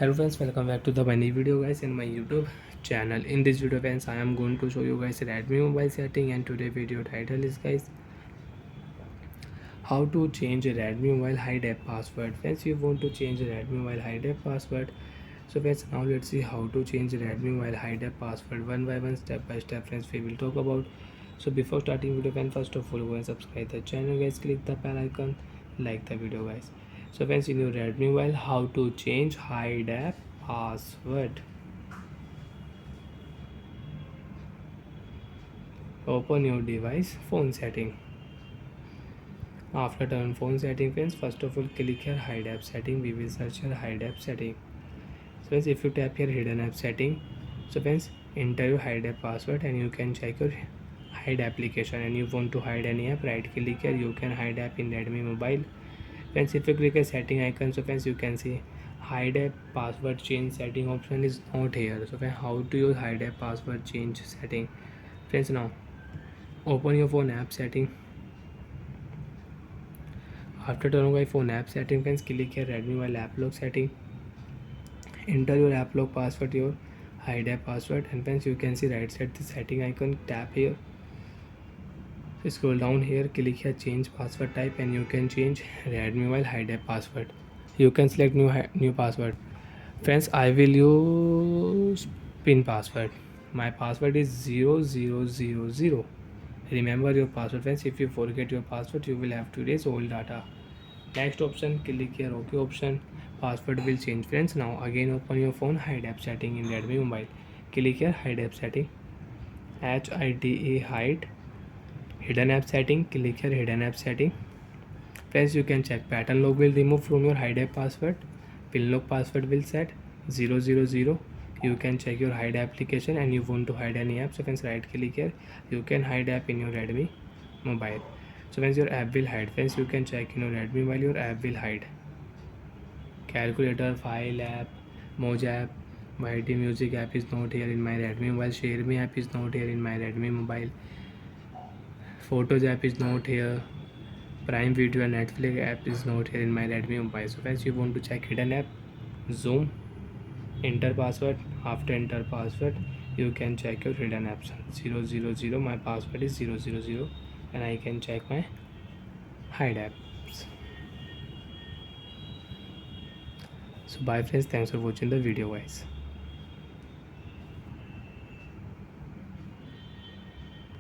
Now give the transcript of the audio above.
Hello friends, welcome back to the my new video guys in my YouTube channel. In this video friends, I am going to show you guys Redmi mobile setting, and today video title is guys how to change a Redmi mobile hide app password. Friends, you want to change a Redmi mobile hide app password. So friends, now let's see how to change Redmi mobile hide app password one by one, step by step. Friends, we will talk about. So before starting video, friends, first of all go and subscribe the channel guys. Click the bell icon, like the video guys. So friends, in your Redmi mobile, how to change hide app password. Open your device phone setting. After turn phone setting friends, first of all click here hide app setting. We will search here hide app setting. So friends, if you tap here hidden app setting, so friends, enter your hide app password and you can check your hide application. And you want to hide any app, right click here, you can hide app in Redmi mobile. Friends, if you click a setting icon, so friends, you can see hide app password change setting option is not here. So friends, how to use hide app password change setting? Friends, now open your phone app setting. After turning on phone app setting, friends, click here Redmi mobile app lock setting. Enter your app lock password, your hide app password, and friends, you can see right side the setting icon. Tap here, scroll down here, click here change password type, and you can change Redmi mobile hide app password. You can select new password. Friends, I will use pin password. My password is 0000. Remember your password friends. If you forget your password, you will have to erase all data. Next option, click here OK option. Password will change friends. Now again open your phone hide app setting in Redmi mobile. Click here hide app setting. HIDE hide. Hidden app setting. Click here hidden app setting. Friends, you can check pattern lock will remove from your hide app password. Pin lock password will set 000. You can check your hide application and you want to hide any app. So friends, right click here. You can hide app in your Redmi mobile. So friends, your app will hide. Friends, you can check in your Redmi mobile, your app will hide. Calculator, file app, Moja app, YT music app is not here in my Redmi mobile. Share Me app is not here in my Redmi mobile. Photos app is not here. Prime Video and Netflix app is not here in my Redmi mobile. So friends, you want to check hidden app, zoom, enter password. After enter password, you can check your hidden apps. 000. My password is 000, and I can check my hide apps. So bye friends, thanks for watching the video guys.